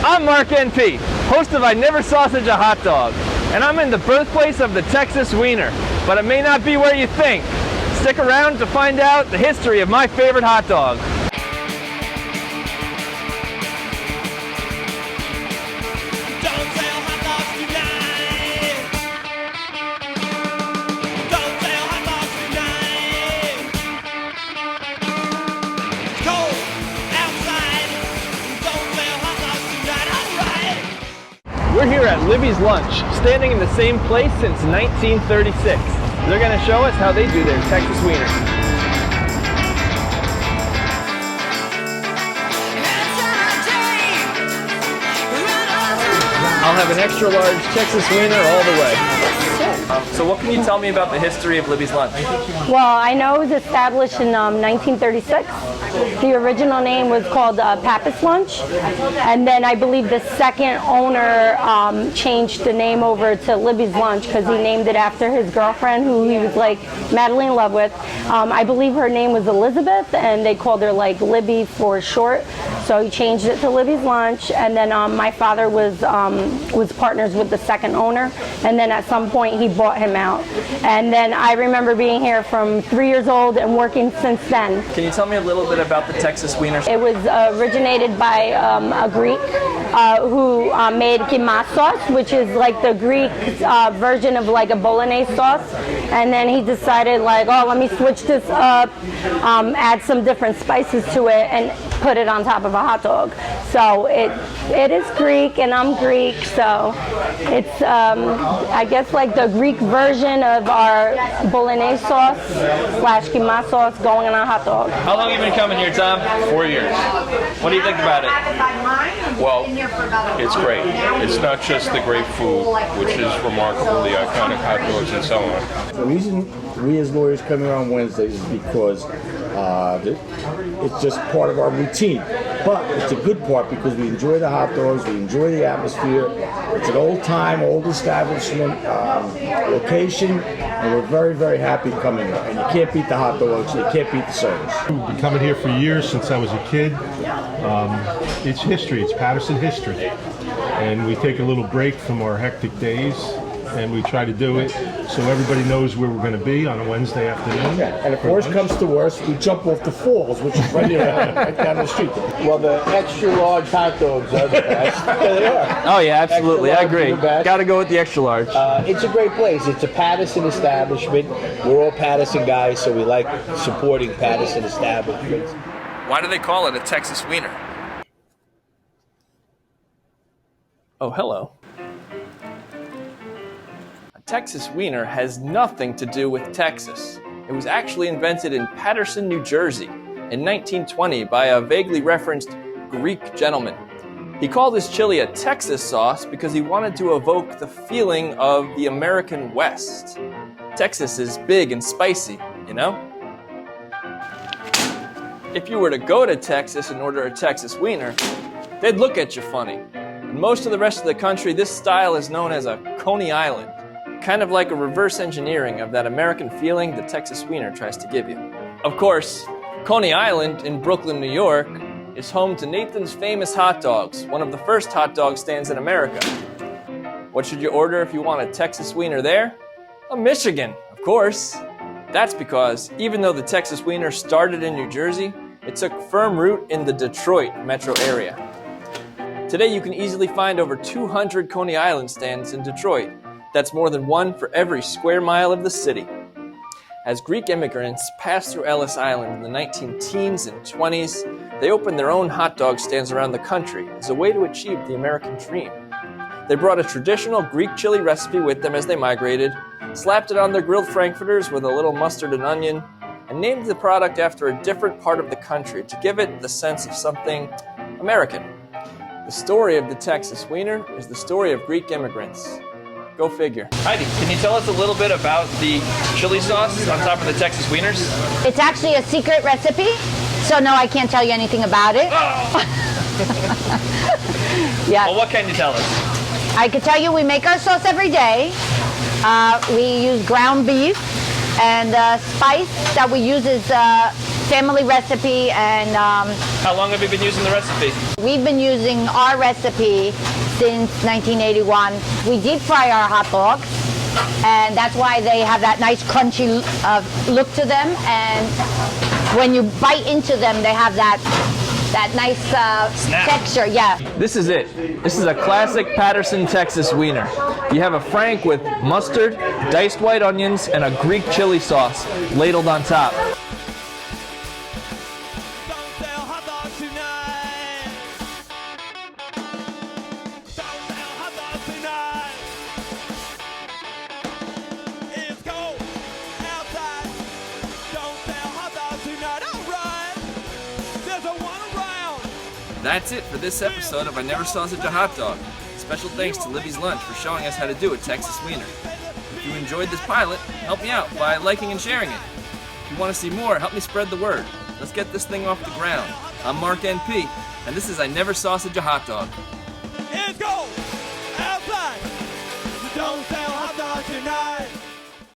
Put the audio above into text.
I'm Mark NP, host of I Never Saw Such a Hot Dog, and I'm in the birthplace of the Texas Weiner, but it may not be where you think. Stick around to find out the history of my favorite hot dog. We're here at Libby's Lunch, standing in the same place since 1936. They're going to show us how they do their Texas Weiner. I'll have an extra large Texas Weiner all the way. So what can you tell me about the history of Libby's Lunch? Well, I know it was established in 1936. The original name was called PATERSON Lunch, and then I believe the second owner changed the name over to Libby's Lunch because he named it after his girlfriend, who he was like madly in love with. I believe her name was Elizabeth, and they called her like Libby for short. So he changed it to Libby's Lunch, and then my father was partners with the second owner, and then at some point he bought him out. And then I remember being here from 3 years old and working since then. Can you tell me a little bit about the Texas Weiner? It was originated by a Greek who made encased sauce, which is like the Greek version of like a bolognese sauce. And then he decided like, oh, let me switch this up, add some different spices to it, and put it on top of a hot dog. So it is Greek, and I'm Greek, so it's I guess like the Greek version of our bolognese sauce / encased sauce going on a hot dog. How long have you been coming here, Tom? 4 years. What do you think about it? Well, it's great. It's not just the great food, which is remarkable, the iconic hot dogs and so on. The reason we as lawyers come here on Wednesdays is because it's just part of our routine. But it's a good part because we enjoy the hot dogs, we enjoy the atmosphere. It's an old-time, old establishment location, and we're very, very happy coming here. And you can't beat the hot dogs, you can't beat the service. I've been coming here for years, since I was a kid. It's history, it's Patterson history. And we take a little break from our hectic days, and we try to do it so everybody knows where we're going to be on a Wednesday afternoon. Yeah, and if worse comes to worse, we jump off the falls, which is right down the street. Well, the extra large hot dogs are the best. Yeah, they are. Oh yeah, absolutely, I agree. Got to go with the extra large. It's a great place. It's a Patterson establishment. We're all Patterson guys, so we like supporting Patterson establishments. Why do they call it a Texas Weiner? Oh, hello. A Texas Weiner has nothing to do with Texas. It was actually invented in Paterson, New Jersey in 1920 by a vaguely referenced Greek gentleman. He called his chili a Texas sauce because he wanted to evoke the feeling of the American West. Texas is big and spicy, you know? If you were to go to Texas and order a Texas Weiner, they'd look at you funny. In most of the rest of the country, this style is known as a Coney Island, kind of like a reverse engineering of that American feeling the Texas Weiner tries to give you. Of course, Coney Island in Brooklyn, New York, is home to Nathan's Famous Hot Dogs, one of the first hot dog stands in America. What should you order if you want a Texas Weiner there? A Michigan, of course. That's because even though the Texas Weiner started in New Jersey, it took firm root in the Detroit metro area. Today you can easily find over 200 Coney Island stands in Detroit. That's more than one for every square mile of the city. As Greek immigrants passed through Ellis Island in the 19-teens and 20s, they opened their own hot dog stands around the country as a way to achieve the American dream. They brought a traditional Greek chili recipe with them as they migrated, slapped it on their grilled frankfurters with a little mustard and onion, and named the product after a different part of the country to give it the sense of something American. The story of the Texas Weiner is the story of Greek immigrants. Go figure. Heidi, can you tell us a little bit about the chili sauce on top of the Texas Wieners? It's actually a secret recipe, so no, I can't tell you anything about it. Oh. Yeah. Well, what can you tell us? I can tell you we make our sauce every day. We use ground beef, and the spice that we use is family recipe, and How long have you been using the recipe? we've been using our recipe since 1981. We deep fry our hot dogs, and that's why they have that nice crunchy look to them. And when you bite into them, they have that nice texture. Yeah. This is it. This is a classic Paterson, Texas Wiener. You have a frank with mustard, diced white onions, and a Greek chili sauce ladled on top. That's it for this episode of I Never Saw Such a Hot Dog. Special thanks to Libby's Lunch for showing us how to do a Texas Wiener. If you enjoyed this pilot, help me out by liking and sharing it. If you want to see more, help me spread the word. Let's get this thing off the ground. I'm Mark NP, and this is I Never Saw Such a Hot Dog. Let's go outside. Don't sell hot dogs tonight.